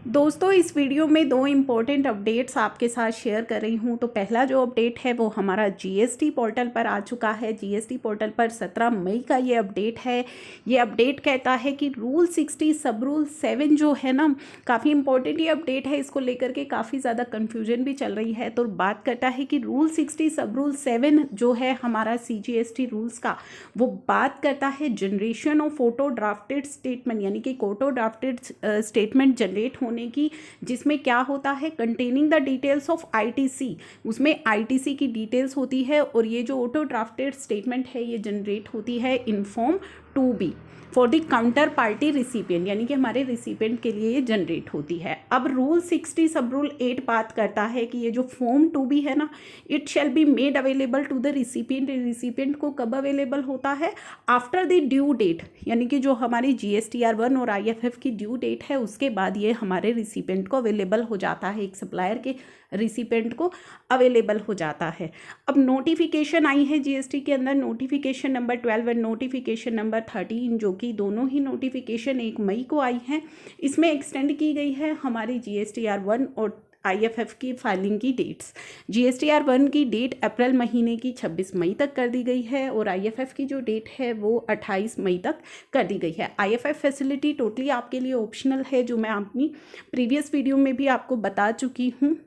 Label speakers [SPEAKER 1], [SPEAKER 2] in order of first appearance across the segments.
[SPEAKER 1] दोस्तों इस वीडियो में दो इम्पोर्टेंट अपडेट्स आपके साथ शेयर कर रही हूँ। तो पहला जो अपडेट है वो हमारा जीएसटी पोर्टल पर आ चुका है। जीएसटी पोर्टल पर 17 मई का ये अपडेट है। ये अपडेट कहता है कि रूल 60 सब रूल 7 जो है ना, काफ़ी इंपॉर्टेंट ये अपडेट है। इसको लेकर के काफ़ी ज़्यादा कन्फ्यूजन भी चल रही है। तो बात करता है कि रूल 60 सब रूल 7 जो है हमारा सीजीएसटी रूल्स का, वो बात करता है generation of photo drafted statement, यानी कि फोटो ड्राफ्टेड स्टेटमेंट जनरेट होने की, जिसमें क्या होता है containing the details of ITC. उसमें आईटीसी की डिटेल्स होती है और ये जो ऑटो ड्राफ्टेड स्टेटमेंट है ये जनरेट होती है in form 2B for the counter party recipient, यानी कि हमारे रिसिपिएंट के लिए ये जनरेट होती है। अब रूल 60 सब रूल 8 बात करता है कि ये जो फॉर्म 2B है ना, it shall be made available to the recipient. Recipient को कब अवेलेबल होता है? आफ्टर द ड्यू डेट, यानी कि जो हमारी GSTR 1 और IFF की ड्यू डेट है उसके बाद ये हमारे रिसिपिएंट को अवेलेबल हो जाता है, एक सप्लायर के रिसिपिएंट को अवेलेबल हो जाता है। अब नोटिफिकेशन आई है जीएसटी के अंदर, नोटिफिकेशन नंबर 12 और नोटिफिकेशन नंबर 13, जो कि दोनों ही नोटिफिकेशन 1 मई को आई हैं। इसमें एक्सटेंड की गई है हमारी GSTR 1 और IFF की फाइलिंग की डेट्स। GSTR 1 की डेट अप्रैल महीने की 26 मई तक कर दी गई है और IFF की जो डेट है वो 28 मई तक कर दी गई है। IFF फैसिलिटी टोटली आपके लिए ऑप्शनल है, जो मैं अपनी प्रीवियस वीडियो में भी आपको बता चुकी हूँ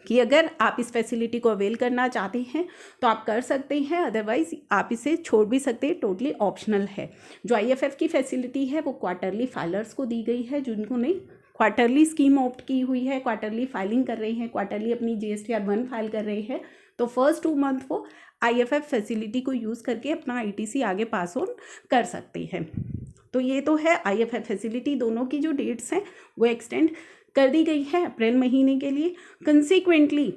[SPEAKER 1] कि अगर आप इस फैसिलिटी को अवेल करना चाहते हैं तो आप कर सकते हैं, अदरवाइज आप इसे छोड़ भी सकते हैं, टोटली ऑप्शनल है। जो IFF की फैसिलिटी है वो क्वार्टरली फाइलर्स को दी गई है, जिन्होंने क्वार्टरली स्कीम ऑप्ट की हुई है, क्वार्टरली फाइलिंग कर रहे हैं, क्वार्टरली अपनी GSTR 1 फाइल कर रहे हैं। तो फर्स्ट 2 मंथ वो IFF फैसिलिटी को यूज़ करके अपना ITC आगे पास ऑन कर सकते हैं। तो ये तो है IFF फैसिलिटी, दोनों की जो डेट्स हैं वो एक्सटेंड कर दी गई है अप्रैल महीने के लिए। कंसिक्वेंटली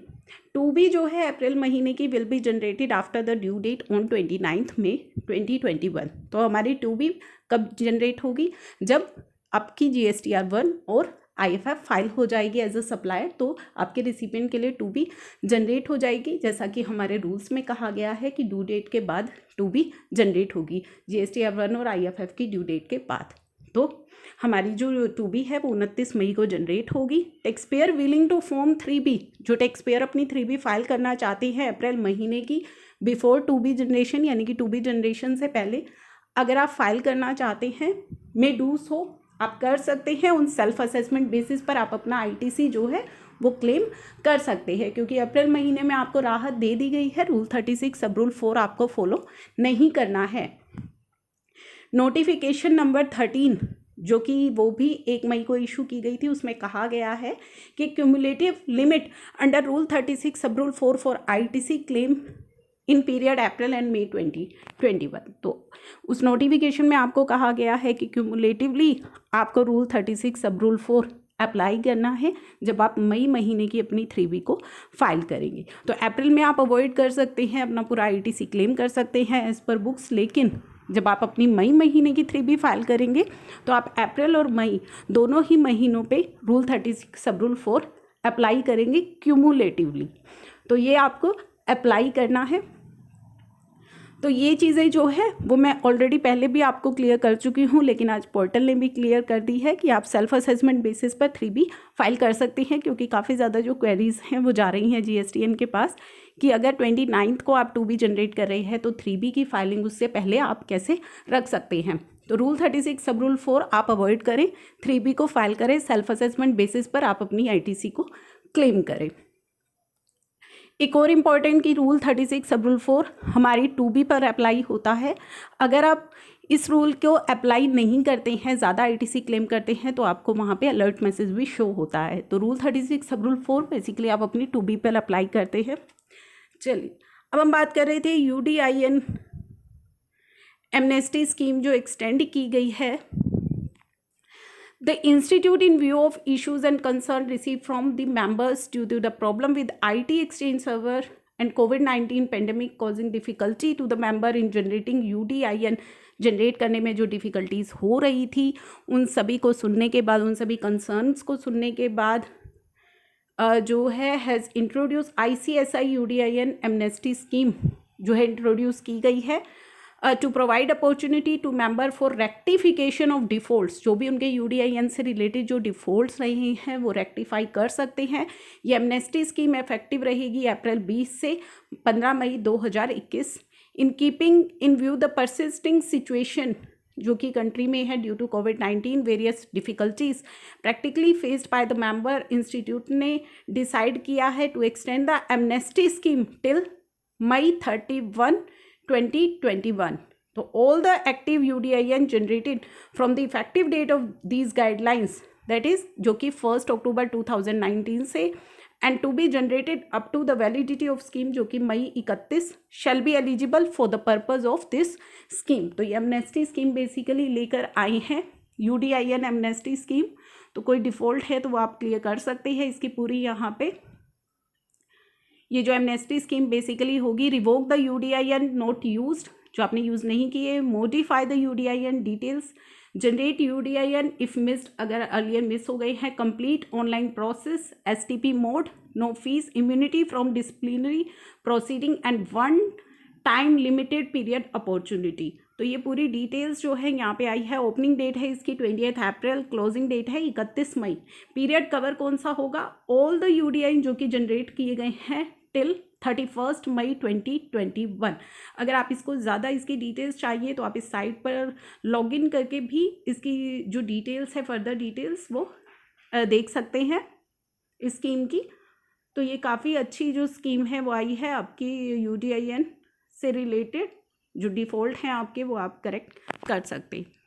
[SPEAKER 1] 2B जो है अप्रैल महीने की will be generated after the due date on 29 May 2021। तो हमारी 2B कब जनरेट होगी? जब आपकी GSTR 1 और IFF फाइल हो जाएगी एज अ सप्लायर, तो आपके रिसिपिएंट के लिए 2B जनरेट हो जाएगी, जैसा कि हमारे रूल्स में कहा गया है कि ड्यू डेट के बाद 2B जनरेट होगी, GSTR 1 और IFF की ड्यू डेट के बाद। तो हमारी जो 2B है वो 29 मई को जनरेट होगी। Taxpayer willing to form 3B, जो टैक्सपेयर अपनी 3B फाइल करना चाहते हैं अप्रैल महीने की बिफोर 2B जनरेशन, यानी कि 2B जनरेशन से पहले अगर आप फाइल करना चाहते हैं, मे डू सो, आप कर सकते हैं। उन सेल्फ असेसमेंट बेसिस पर आप अपना ITC जो है वो क्लेम कर सकते हैं, क्योंकि अप्रैल महीने में आपको राहत दे दी गई है। रूल 36 सब रूल 4 आपको फॉलो नहीं करना है। नोटिफिकेशन नंबर 13 जो कि वो भी 1 मई को इशू की गई थी, उसमें कहा गया है कि cumulative limit under rule 36 sub rule 4 for ITC claim in period April and May 2021। तो उस नोटिफिकेशन में आपको कहा गया है कि क्यूमुलेटिवली आपको रूल 36 सब रूल 4 अप्लाई करना है जब आप मई महीने की अपनी 3B को फाइल करेंगे। तो अप्रैल में आप अवॉइड कर सकते हैं, अपना पूरा ITC क्लेम कर सकते हैं एज पर बुक्स, लेकिन जब आप अपनी मई महीने की 3B फाइल करेंगे तो आप अप्रैल और मई दोनों ही महीनों पे रूल 36 सब रूल 4 अप्लाई करेंगे क्यूमुलेटिवली। तो ये आपको अप्लाई करना है। तो ये चीज़ें जो है वो मैं ऑलरेडी पहले भी आपको क्लियर कर चुकी हूँ, लेकिन आज पोर्टल ने भी क्लियर कर दी है कि आप सेल्फ असेसमेंट बेसिस पर 3B फाइल कर सकते हैं, क्योंकि काफ़ी ज़्यादा जो क्वेरीज़ हैं वो जा रही हैं GSTN के पास कि अगर 29 को आप 2B जनरेट कर रहे हैं तो 3B की फाइलिंग उससे पहले आप कैसे रख सकते हैं। तो रूल 36 सब रूल 4 आप अवॉइड करें, 3B को फाइल करें, सेल्फ असेसमेंट बेसिस पर आप अपनी ITC को क्लेम करें। एक और इम्पॉर्टेंट कि रूल 36 सब रूल 4 हमारी 2B पर अप्लाई होता है। अगर आप इस रूल को अप्लाई नहीं करते हैं, ज़्यादा ITC क्लेम करते हैं, तो आपको वहाँ पे अलर्ट मैसेज भी शो होता है। तो रूल 36 सब रूल 4 बेसिकली आप अपनी 2B पर अप्लाई करते हैं। चलिए अब हम बात कर रहे थे UDIN एमनेस्टी स्कीम जो एक्सटेंड की गई है। The institute, in view of issues and concern received from the members due to the problem with IT exchange server and COVID-19 pandemic causing difficulty to the member in generating UDIN, generate करने में जो difficulties हो रही थी, उन सभी को सुनने के बाद, उन सभी कंसर्न्स को सुनने के बाद जो है has introduce ICSI UDIN amnesty scheme जो है इंट्रोड्यूस की गई है to provide opportunity to member for rectification of defaults, जो भी उनके यूडीआईएन से रिलेटेड जो डिफ़ॉल्ट्स रहे हैं वो रेक्टिफाई कर सकते हैं। ये एमनेस्टी स्कीम इफेक्टिव रहेगी अप्रैल 20 से 15 मई 2021। In keeping in view the persisting situation जो कि कंट्री में है due to covid various difficulties practically faced by the member institute ने डिसाइड किया है to extend the amnesty scheme till May 31, 2021. So all the active UDIN generated from the effective date of these guidelines, that is जो कि 1 अक्टूबर 2019 से and to be generated up to the validity of scheme जो कि मई 31 shall be eligible for the purpose of this scheme. तो ये amnesty scheme basically लेकर आई हैं UDIN amnesty scheme. तो कोई डिफ़ॉल्ट है तो वो आप क्लियर कर सकते हैं। इसकी पूरी यहाँ पे ये जो एमनेस्टी स्कीम बेसिकली होगी, revoke the UDIN not used, जो आपने यूज़ नहीं किए, modify the UDIN details, generate UDIN if missed, अगर अर्लियर मिस हो गए हैं, complete online process, STP mode, no fees, immunity from disciplinary proceeding and one time limited period opportunity. तो ये पूरी डिटेल्स जो है यहाँ पे आई है। ओपनिंग डेट है इसकी 20 अप्रैल, क्लोजिंग डेट है 31 मई। पीरियड कवर कौन सा होगा? ऑल द UDIN जो कि जनरेट किए गए हैं टिल 31 मई 2021। अगर आप इसको ज़्यादा इसकी डिटेल्स चाहिए तो आप इस साइट पर लॉगिन करके भी इसकी जो डिटेल्स है, फर्दर डिटेल्स वो देख सकते हैं इस स्कीम की। तो ये काफ़ी अच्छी जो स्कीम है वो आई है आपकी UDIN से रिलेटेड। जो डिफ़ॉल्ट हैं आपके वो आप करेक्ट कर सकते हैं।